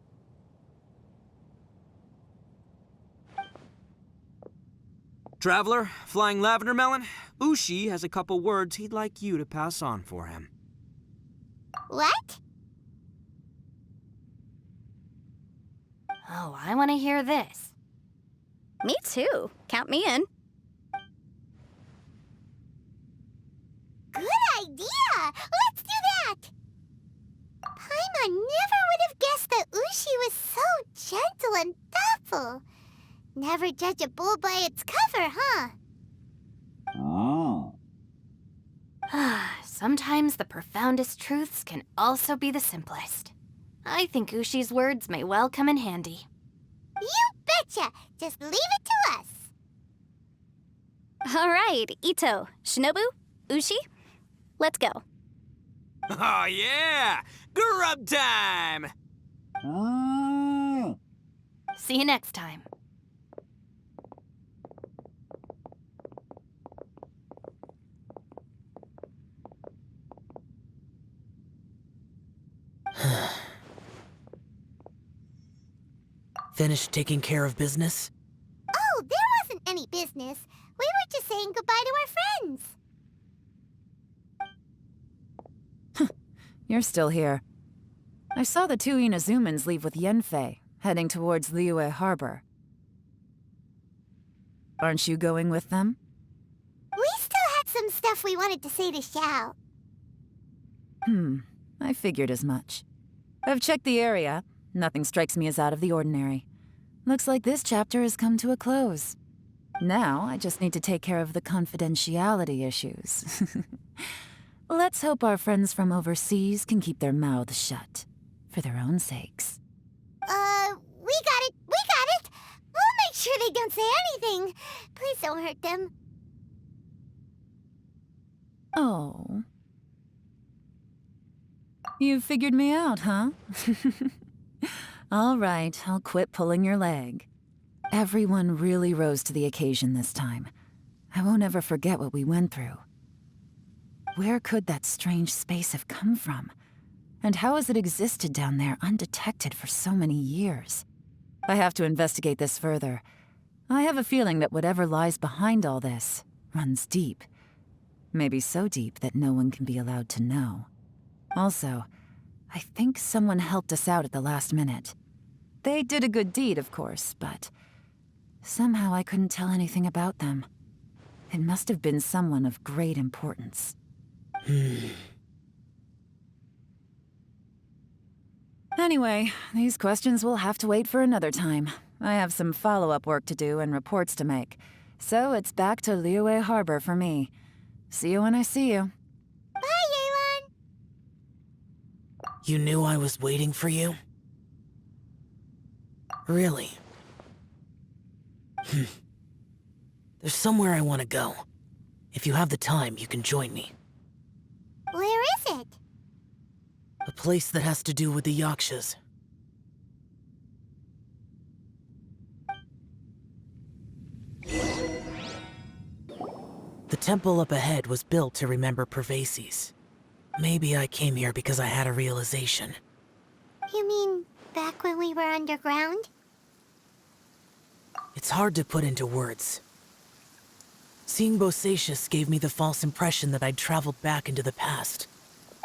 Traveler, Flying Lavender Melon, Ushi has a couple words he'd like you to pass on for him. What? Oh, I want to hear this. Me too. Count me in. Good idea! Let's do that! Paimon never would have guessed that Ushi was so gentle and thoughtful. Never judge a bull by its cover, huh? Sometimes the profoundest truths can also be the simplest. I think Ushi's words may well come in handy. You betcha! Just leave it to us! All right, Ito, Shinobu, Ushi, let's go. Oh yeah! Grub time! See you next time. Finished taking care of business? Oh, there wasn't any business. We were just saying goodbye to our friends. You're still here. I saw the two Inazumans leave with Yenfei, heading towards Liyue Harbor. Aren't you going with them? We still had some stuff we wanted to say to Xiao. I figured as much. I've checked the area. Nothing strikes me as out of the ordinary. Looks like this chapter has come to a close. Now, I just need to take care of the confidentiality issues. Let's hope our friends from overseas can keep their mouths shut. For their own sakes. We got it! We got it! We'll make sure they don't say anything. Please don't hurt them. Oh. You figured me out, huh? All right, I'll quit pulling your leg. Everyone really rose to the occasion this time. I won't ever forget what we went through. Where could that strange space have come from? And how has it existed down there undetected for so many years? I have to investigate this further. I have a feeling that whatever lies behind all this runs deep. Maybe so deep that no one can be allowed to know. Also, I think someone helped us out at the last minute. They did a good deed, of course, but somehow I couldn't tell anything about them. It must have been someone of great importance. Anyway, these questions will have to wait for another time. I have some follow-up work to do and reports to make. So it's back to Liyue Harbor for me. See you when I see you. Bye, Yelan! You knew I was waiting for you? Really? There's somewhere I want to go. If you have the time, you can join me. Where is it? A place that has to do with the Yakshas. The temple up ahead was built to remember Pervases. Maybe I came here because I had a realization. You mean back when we were underground? It's hard to put into words. Seeing Bosacius gave me the false impression that I'd traveled back into the past.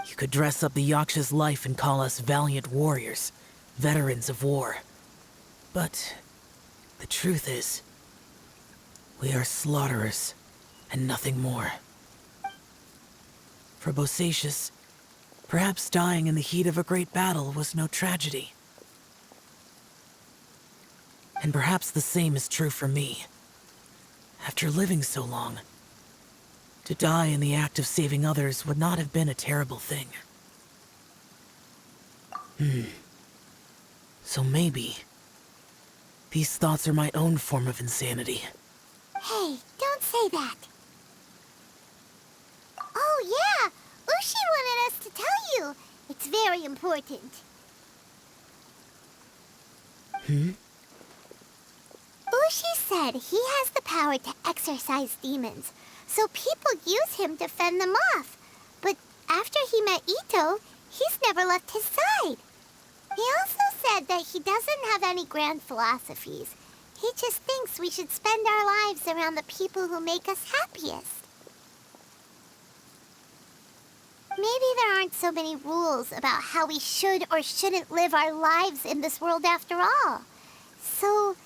You could dress up the Yaksha's life and call us valiant warriors, veterans of war. But the truth is, we are slaughterers and nothing more. For Bosacius, perhaps dying in the heat of a great battle was no tragedy. And perhaps the same is true for me. After living so long, to die in the act of saving others would not have been a terrible thing. So maybe these thoughts are my own form of insanity. Hey, don't say that. Oh yeah, Ushi wanted us to tell you. It's very important. Ushi said he has the power to exorcise demons, so people use him to fend them off. But after he met Ito, he's never left his side. He also said that he doesn't have any grand philosophies. He just thinks we should spend our lives around the people who make us happiest. Maybe there aren't so many rules about how we should or shouldn't live our lives in this world after all. So,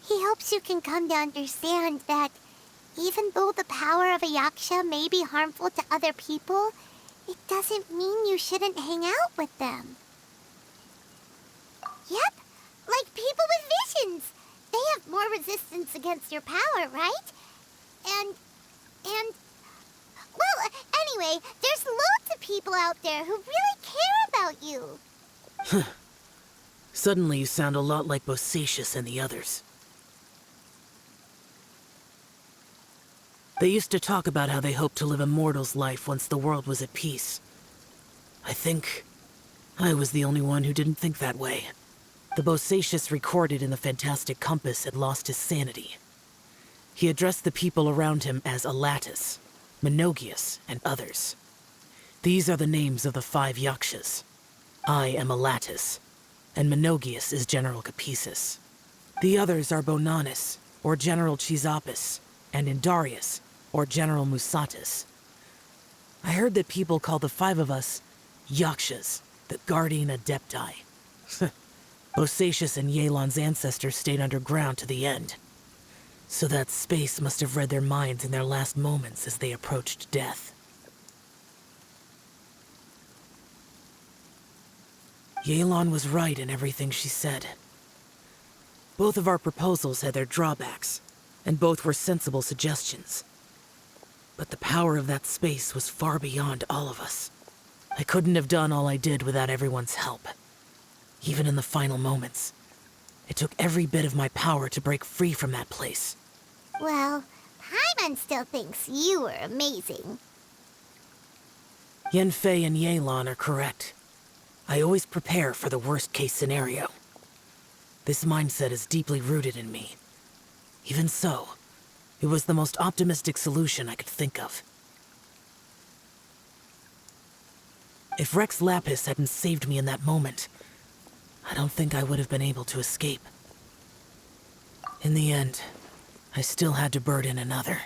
he hopes you can come to understand that even though the power of a yaksha may be harmful to other people, it doesn't mean you shouldn't hang out with them. Yep, like people with visions. They have more resistance against your power, right? And... Well, anyway, there's loads of people out there who really care about you. Suddenly you sound a lot like Bosacius and the others. They used to talk about how they hoped to live a mortal's life once the world was at peace. I think I was the only one who didn't think that way. The Bosacius recorded in the Fantastic Compass had lost his sanity. He addressed the people around him as Alatus, Menogius, and others. These are the names of the 5 Yakshas. I am Alatus, and Menogius is General Capisis. The others are Bonanis, or General Chisapis, and Indarius, or General Musatis. I heard that people call the 5 of us Yakshas, the Guardian Adepti. Bosacius and Yelan's ancestors stayed underground to the end. So that space must have read their minds in their last moments as they approached death. Yelan was right in everything she said. Both of our proposals had their drawbacks, and both were sensible suggestions. But the power of that space was far beyond all of us. I couldn't have done all I did without everyone's help. Even in the final moments, it took every bit of my power to break free from that place. Well, Paimon still thinks you were amazing. Yanfei and Yelan are correct. I always prepare for the worst-case scenario. This mindset is deeply rooted in me. Even so, it was the most optimistic solution I could think of. If Rex Lapis hadn't saved me in that moment, I don't think I would have been able to escape. In the end, I still had to burden another.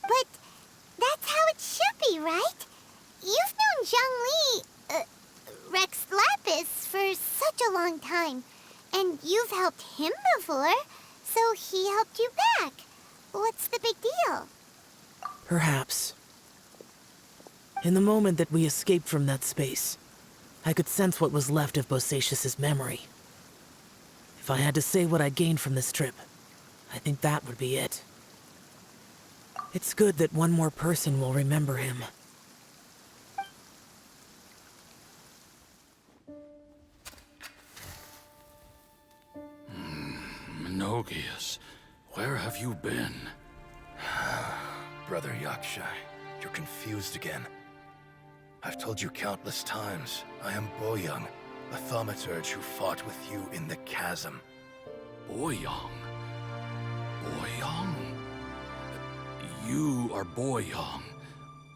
But that's how it should be, right? You've known Zhang Li, Rex Lapis, for such a long time. And you've helped him before, so he helped you back. What's the big deal? Perhaps. In the moment that we escaped from that space, I could sense what was left of Bosacius's memory. If I had to say what I gained from this trip, I think that would be it. It's good that one more person will remember him. Menogius, where have you been? Brother Yaksha, you're confused again. I've told you countless times, I am Boyoung, a thaumaturge who fought with you in the chasm. Boyoung? Boyoung? You are Boyoung,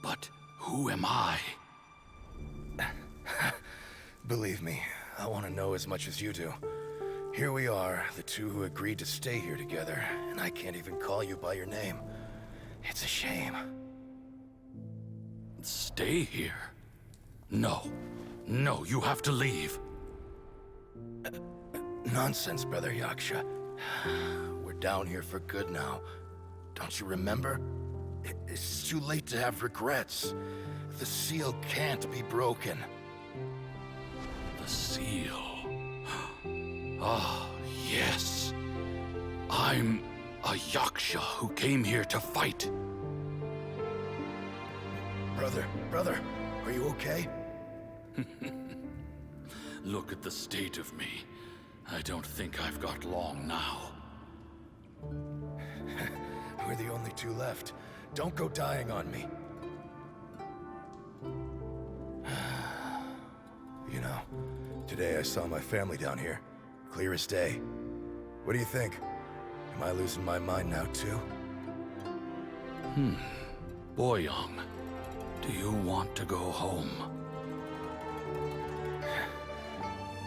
but who am I? Believe me, I want to know as much as you do. Here we are, the two who agreed to stay here together, and I can't even call you by your name. It's a shame. Stay here? No. No, you have to leave. Nonsense, Brother Yaksha. We're down here for good now. Don't you remember? It's too late to have regrets. The seal can't be broken. The seal. Ah, yes. I'm a Yaksha who came here to fight. Brother, are you okay? Look at the state of me. I don't think I've got long now. We're the only two left. Don't go dying on me. You know, today I saw my family down here. Clear as day. What do you think? Am I losing my mind now too? Boyoung, do you want to go home?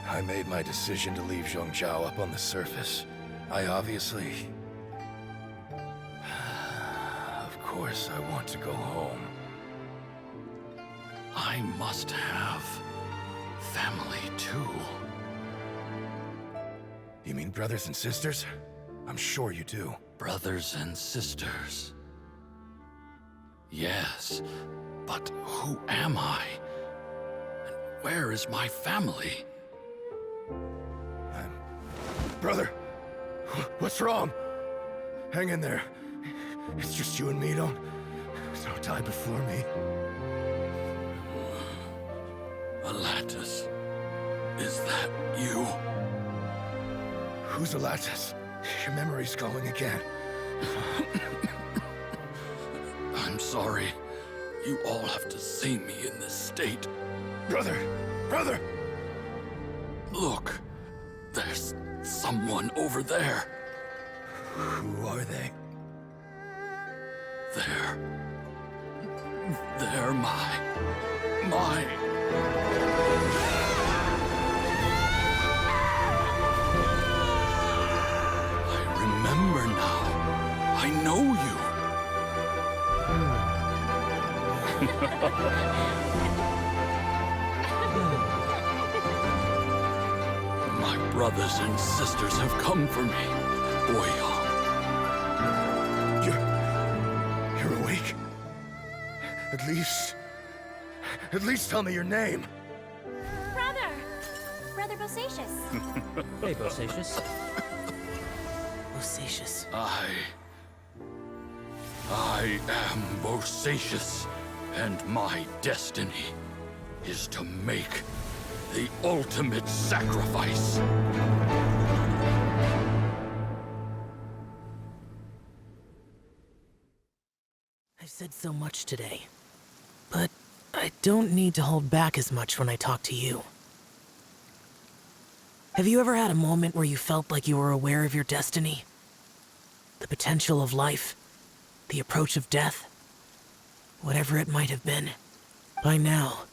I made my decision to leave Zhongzhou up on the surface. I obviously... Of course I want to go home. I must have family too. You mean brothers and sisters? I'm sure you do. Brothers and sisters. Yes, but who am I? And where is my family? Brother, what's wrong? Hang in there. It's just you and me, don't die before me. Alatus, is that you? Who's Alatus? Your memory's going again. I'm sorry. You all have to see me in this state. Brother! Look, there's someone over there. Who are they? They're my... I remember now. I know you. My brothers and sisters have come for me, Boyoung. You're awake? At least tell me your name. Brother Bosacious. Hey, Bosacious. Bosacious. I am Bosacious, and my destiny is to make the ultimate sacrifice. I've said so much today, but I don't need to hold back as much when I talk to you. Have you ever had a moment where you felt like you were aware of your destiny? The potential of life? The approach of death? Whatever it might have been. By now,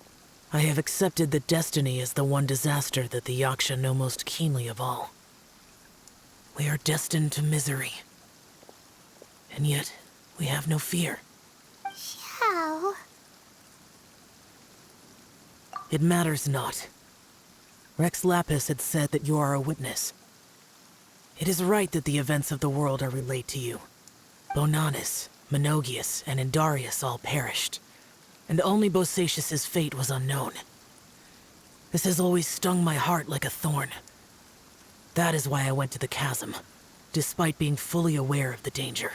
I have accepted that destiny is the one disaster that the Yaksha know most keenly of all. We are destined to misery. And yet, we have no fear. How? It matters not. Rex Lapis had said that you are a witness. It is right that the events of the world are relayed to you. Bonanis, Menogias, and Indarius all perished, and only Bosacious's fate was unknown. This has always stung my heart like a thorn. That is why I went to the chasm, despite being fully aware of the danger.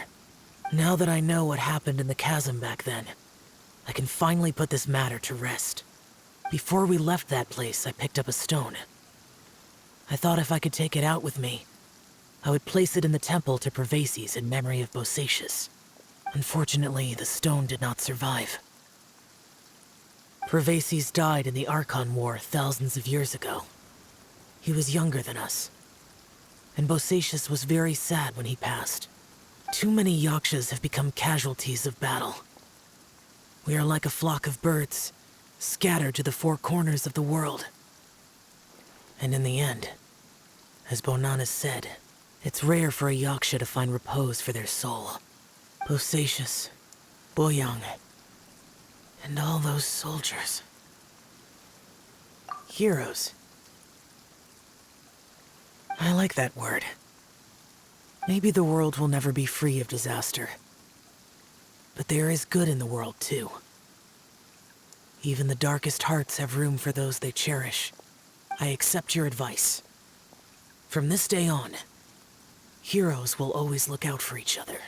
Now that I know what happened in the chasm back then, I can finally put this matter to rest. Before we left that place, I picked up a stone. I thought if I could take it out with me, I would place it in the temple to Pervases in memory of Bosacious. Unfortunately, the stone did not survive. Pervases died in the Archon War thousands of years ago. He was younger than us, and Bosacious was very sad when he passed. Too many Yakshas have become casualties of battle. We are like a flock of birds, scattered to the four corners of the world. And in the end, as Bonanis said, it's rare for a Yaksha to find repose for their soul. Bosacious, Boyoung, and all those soldiers. Heroes. I like that word. Maybe the world will never be free of disaster. But there is good in the world, too. Even the darkest hearts have room for those they cherish. I accept your advice. From this day on, heroes will always look out for each other.